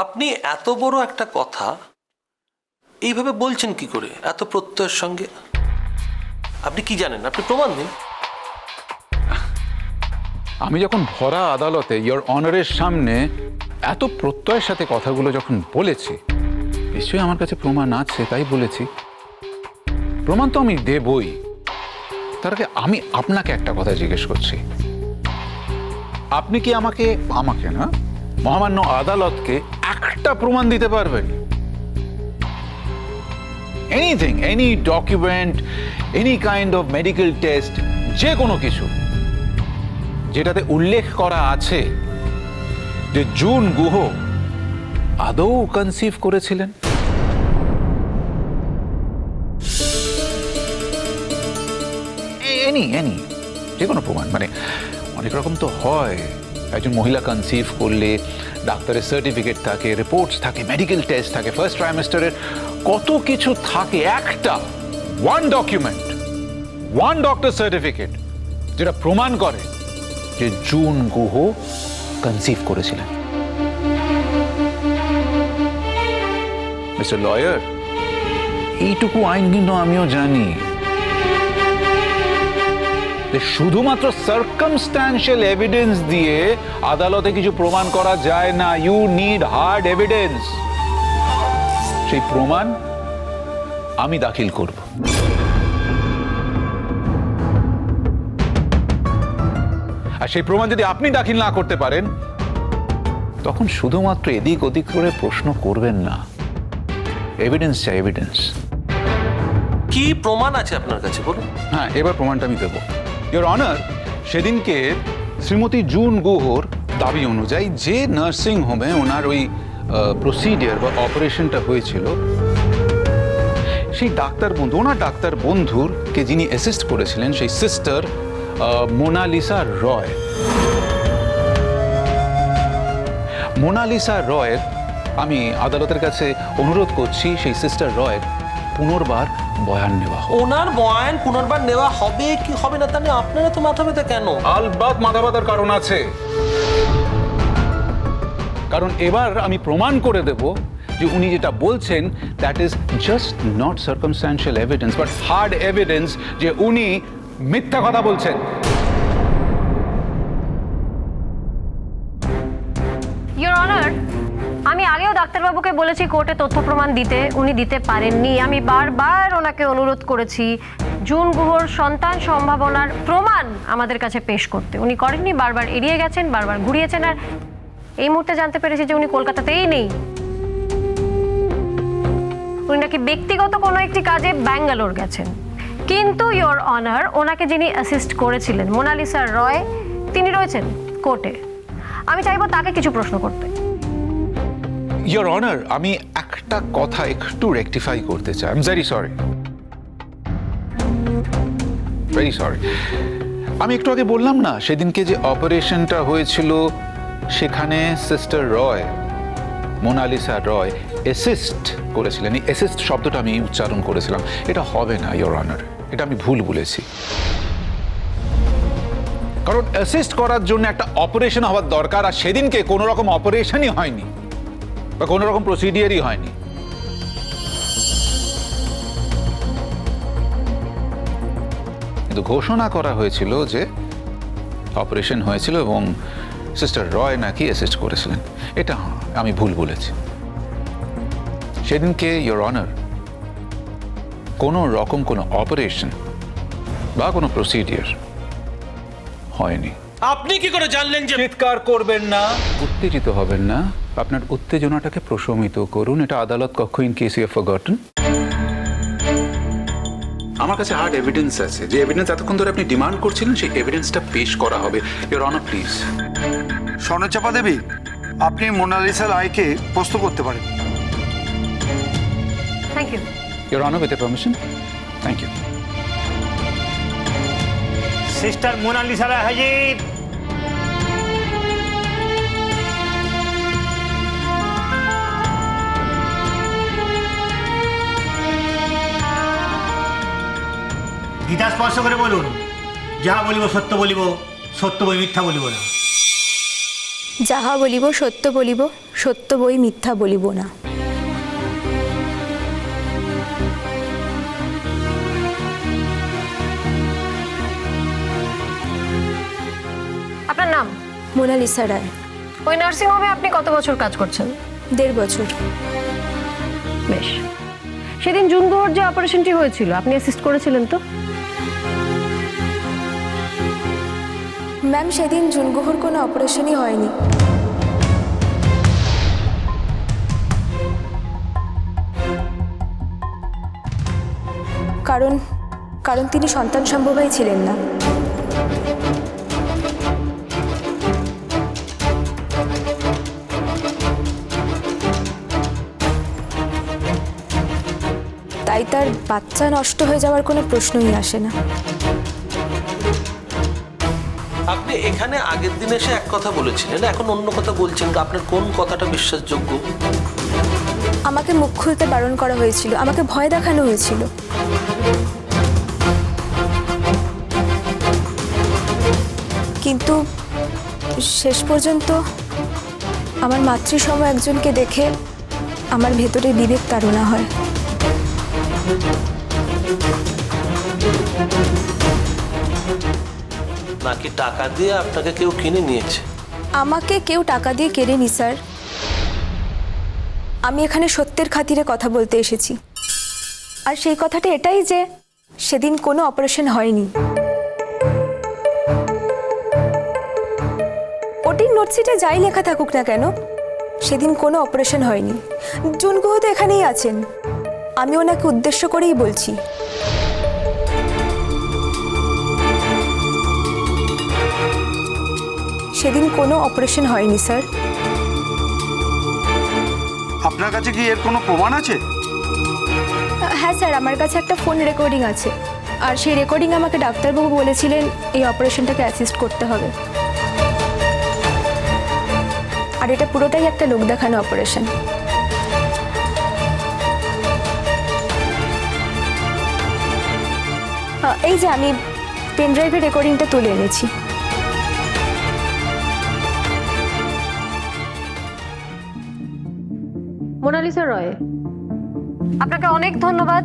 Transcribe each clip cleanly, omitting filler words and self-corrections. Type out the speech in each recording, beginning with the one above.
আপনি এত বড় একটা কথা এইভাবে বলছেন কি করে এত প্রত্যয়ের সঙ্গে? আপনি কি জানেন? আপনি প্রমাণ দিন। আমি যখন ভরা আদালতে ইয়োর অনারের সামনে এত প্রত্যয়ের সাথে কথাগুলো যখন বলেছি, নিশ্চয়ই আমার কাছে প্রমাণ আছে, তাই বলেছি। প্রমাণ তো আমি দেবই। তার আগে আমি আপনাকে একটা কথা জিজ্ঞেস করছি, আপনি কি আমাকে না মহামান্য আদালতকে একটা প্রমাণ দিতে পারবেন? Anything, any document, any kind of medical test, যে কোনো কিছু যেটাতে উল্লেখ করা আছে যে জুন গুহ আদৌ কনসিভ করেছিলেন? এনি যে কোনো প্রমাণ। মানে অনেক রকম তো হয়, একজন মহিলা কনসিভ করলে ডাক্তারের সার্টিফিকেট থাকে, রিপোর্টস থাকে, মেডিকেল টেস্ট থাকে, ফার্স্ট ট্রাইমেস্টারের কত কিছু থাকে। একটা one document, one doctor certificate যেটা প্রমাণ করে যে জুন গুহ কনসিভ করেছিলেন। মিস্টার লয়ার, এইটুকু আইন কিন্তু আমিও জানি, শুধুমাত্র সার্কামস্ট্যান্সিয়াল এভিডেন্স দিয়ে আদালতে কিছু প্রমাণ করা যায় না। You need hard evidence. সেই প্রমাণ আমি দাখিল করব। আর সেই প্রমাণ যদি আপনি দাখিল না করতে পারেন, তখন শুধুমাত্র এদিক ওদিক করে প্রশ্ন করবেন না। এভিডেন্স চাই, এভিডেন্স। কি প্রমাণ আছে আপনার কাছে বলুন? হ্যাঁ, এবার প্রমাণটা আমি দেবো। ইয়োর অনার, সেদিনকে শ্রীমতী জুন গুহর দাবি অনুযায়ী যে নার্সিং হোমে ওনার ওই প্রসিডিয়ার বা অপারেশনটা হয়েছিল, সেই ডাক্তার বন্ধু, ওনার ডাক্তার বন্ধুরকে যিনি অ্যাসিস্ট করেছিলেন, সেই সিস্টার মোনালিসা রয়। মোনালিসা রয়ের আমি আদালতের কাছে অনুরোধ করছি সেই সিস্টার রয়ের পুনর্বার বয়ান নেওয়া হোক। ওনার বয়ান পুনর্বার নেওয়া হবে কি হবে না তা নিয়ে আপনারা তো মাথা ব্যথা কেন? আলবাত মাথা ব্যথার কারণ আছে। কারণ এবার আমি প্রমাণ করে দেব যে উনি যেটা বলছেন that is just not circumstantial evidence but hard evidence যে উনি মিথ্যা কথা বলছেন। ইয়োর অনার, আমি আগেও ডাক্তারবাবুকে বলেছি কোর্টে তথ্য প্রমাণ দিতে, উনি দিতে পারেননি। আমি বারবার ওনাকে অনুরোধ করেছি জুন গুহর সন্তান সম্ভাবনার প্রমাণ আমাদের কাছে পেশ করতে, উনি করেননি। বারবার এড়িয়ে গেছেন, বারবার ঘুরিয়েছেন। আর এই মুহূর্তে জানতে পেরেছি যে উনি কলকাতাতেই নেই। উনি নাকি ব্যক্তিগত কোনো একটি কাজে ব্যাঙ্গালোর গেছেন। কিন্তু ইয়োর অনার, ওনাকে যিনি অ্যাসিস্ট করেছিলেন মোনালিসা রয়, তিনি রয়েছেন কোর্টে। আমি চাইবো তাকে কিছু প্রশ্ন করতে। ইয়োর অনার, আমি একটা কথা একটু রেকটিফাই করতে চাই। I am very sorry, very sorry. আমি একটু আগে বললাম না, সেদিনকে যে অপারেশনটা হয়েছিল সেখানে সিস্টার রয়, মোনালিসা রয় অ্যাসিস্ট করেছিলেন। এই অ্যাসিস্ট শব্দটা আমি উচ্চারণ করেছিলাম, এটা হবে না ইয়োর অনার, এটা আমি ভুল বলেছি। কারণ অ্যাসিস্ট করার জন্য একটা অপারেশন হওয়ার দরকার, আর সেদিনকে কোনো রকম অপারেশনই হয়নি বা কোনো রকম প্রসিডিয়ারই হয়নি। কিন্তু ঘোষণা করা হয়েছিল যে অপারেশন হয়েছিল এবং সিস্টার রয় নাকি অ্যাসিস্ট করেছিলেন। এটা আমি ভুল বলেছি। সেদিনকে ইয়োর অনার কোনো রকম কোনো অপারেশন বা কোনো প্রসিডিয়ার হয়নি। আপনি কি করে জানলেন যে? চিৎকার করবেন না, উত্তেজিত হবেন না, আপনার উত্তেজনাটাকে প্রশমিত করুন। এটা আদালত কক্ষ, in case you have forgotten. আমার কাছে হার্ড এভিডেন্স আছে, যে এভিডেন্স এতক্ষণ ধরে আপনি ডিমান্ড করছিলেন, সেই এভিডেন্সটা পেশ করা হবে। Your honour please. Swarnachapa Debi, আপনি মোনালিসা রায়কে প্রশ্ন করতে পারেন। Thank you. Your honour, with permission. Thank you. Sister Monalisa Roy হাজির। গীতা স্পর্শ করে বলুন, যাহা বলিব সত্য বলিব, সত্য বই মিথ্যা বলিব না। যাহা বলিব সত্য বলিব, সত্য বই মিথ্যা বলিব না। আপনার নাম? মোনালিসা রায়। ওই নার্সিং হোমে আপনি কত বছর কাজ করছেন? 1.5 বছর। বেশ। সেদিন জুন গুহর যে অপারেশনটি হয়েছিল আপনি অ্যাসিস্ট করেছিলেন তো? ম্যাম, সেদিন জুনগুহর কোনো অপারেশনই হয়নি। কারণ কারণ তিনি সন্তান সম্ভবাই ছিলেন না। তাই তার বাচ্চা নষ্ট হয়ে যাওয়ার কোনো প্রশ্নই আসে না। আপনি এখানে আগের দিন এসে এক কথা বলেছিলেন, এখন অন্য কথা বলছেন। আপনার কোন কথাটা বিশ্বাসযোগ্য? আমাকে মুখ খুলতে বারণ করা হয়েছিল, আমাকে ভয় দেখানো হয়েছিল। কিন্তু শেষ পর্যন্ত আমার মাতৃসম একজনকে দেখে আমার ভেতরে বিবেক তাড়না হয়। নাকি টাকা দিয়ে আপনাকে কেউ কিনে নিয়েছে? আমাকে কেউ টাকা দিয়ে কেড়েনি স্যার। আমি এখানে সত্যের খাতিরে কথা বলতে এসেছি। আর সেই কথাটা এটাই যে সেদিন কোনো অপারেশন হয়নি। ওটির নোটশিটে যাই লেখা থাকুক না কেন, সেদিন কোনো অপারেশন হয়নি। জুন গুহ তো এখানেই আছেন, আমি ওনাকে উদ্দেশ্য করেই বলছি। সেদিন কোনো অপারেশন হয়নি স্যার। আপনার কাছে কি এর কোনো প্রমাণ আছে? হ্যাঁ স্যার, আমার কাছে একটা ফোন রেকর্ডিং আছে। আর সেই রেকর্ডিং আমাকে ডাক্তারবাবু বলেছিলেন এই অপারেশনটাকে অ্যাসিস্ট করতে হবে। আর এটা পুরোটাই একটা লোক দেখানো অপারেশন। এই যে আমি পেন ড্রাইভের রেকর্ডিংটা তুলে এনেছি। মোনালিসা রয়, আপনাকে অনেক ধন্যবাদ।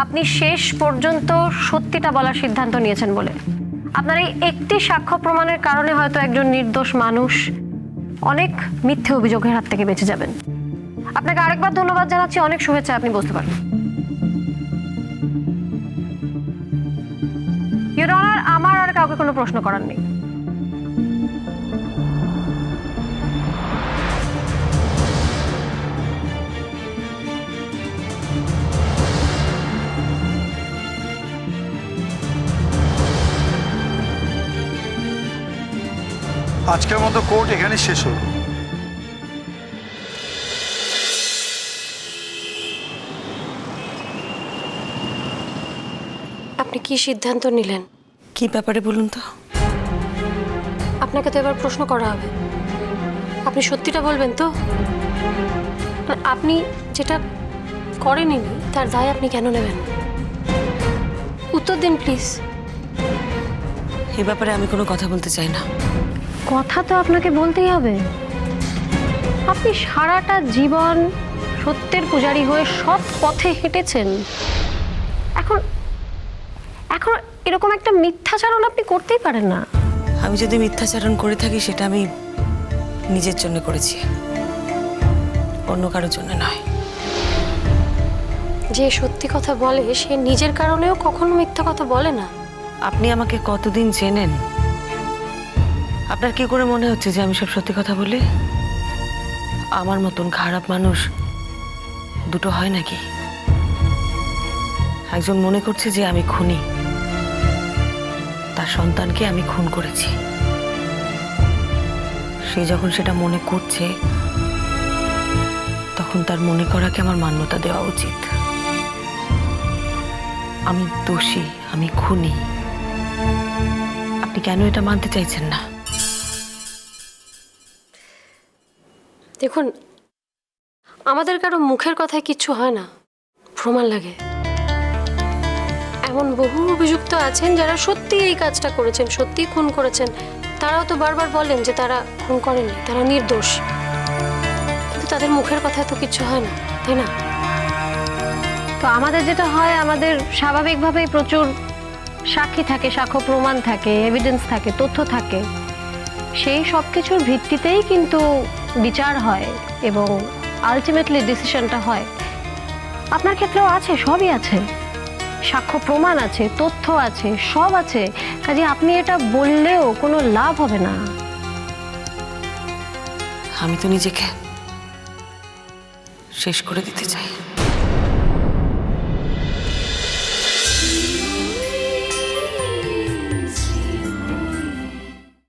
আপনি শেষ পর্যন্ত সত্যিটা বলার সিদ্ধান্ত নিয়েছেন বলে। আপনার এই একটি সাক্ষ্য প্রমাণের কারণে হয়তো একজন নির্দোষ মানুষ অনেক মিথ্যে অভিযোগের হাত থেকে বেঁচে যাবেন। আপনাকে আরেকবার ধন্যবাদ জানাচ্ছি। অনেক শুভেচ্ছা। আপনি বসতে পারেন। ইওর অনার, আমার আর কাউকে কোনো প্রশ্ন করার নেই। আজকের মতো কোর্ট এখানে শেষ হলো। আপনি কি সিদ্ধান্ত নিলেন? কি ব্যাপারে বলুন তো? আপনাকে তো এবার প্রশ্ন করা হবে। আপনি সত্যিটা বলবেন তো? আর আপনি যেটা করেননি তার দায় আপনি কেন নেবেন? উত্তর দিন প্লিজ। এ ব্যাপারে আমি কোনো কথা বলতে চাই না। কথা তো আপনাকে বলতেই হবে। আপনি সারাটা জীবন সত্যের পূজারী হয়ে সৎ পথে হেঁটেছেন। এখন এখন এরকম একটা মিথ্যাচারণ আপনি করতেই পারেন না। আমি যদি মিথ্যাচারণ করে থাকি সেটা আমি নিজের জন্য করেছি, অন্য কারোর জন্য নয়। যে সত্যি কথা বলে সে নিজের কারণেও কখনো মিথ্যা কথা বলে না। আপনি আমাকে কতদিন চেনেন? আপনার কি করে মনে হচ্ছে যে আমি সব সত্যি কথা বলি? আমার মতন খারাপ মানুষ দুটো হয় নাকি? একজন মনে করছে যে আমি খুনি, তার সন্তানকে আমি খুন করেছি। সে যখন সেটা মনে করছে তখন তার মনে করাকে আমার মান্যতা দেওয়া উচিত। আমি দোষী, আমি খুনি। আপনি কেন এটা মানতে চাইছেন না? দেখুন, আমাদের কারো মুখের কথায় কিচ্ছু হয় না, প্রমাণ লাগে। এমন বহু অভিযুক্ত আছেন যারা সত্যি এই কাজটা করেছেন, সত্যি খুন করেছেন। তারাও তো বারবার বলেন যে তারা খুন করেননি, তারা নির্দোষ। কিন্তু তাদের মুখের কথায় তো কিছু হয় না, তাই না? তো আমাদের যেটা হয়, আমাদের স্বাভাবিকভাবেই প্রচুর সাক্ষী থাকে, সাক্ষ্য প্রমাণ থাকে, এভিডেন্স থাকে, তথ্য থাকে। সেই সব কিছুর ভিত্তিতেই কিন্তু বিচার হয় এবং আলটিমেটলি ডিসিশনটা হয়। আপনার ক্ষেত্রেও আছে, সবই আছে, সাক্ষ্য প্রমাণ আছে, তথ্য আছে, সব আছে। কাজে আপনি এটা বললেও কোনো লাভ হবে না। আমি তো নিজেকে শেষ করে দিতে চাই।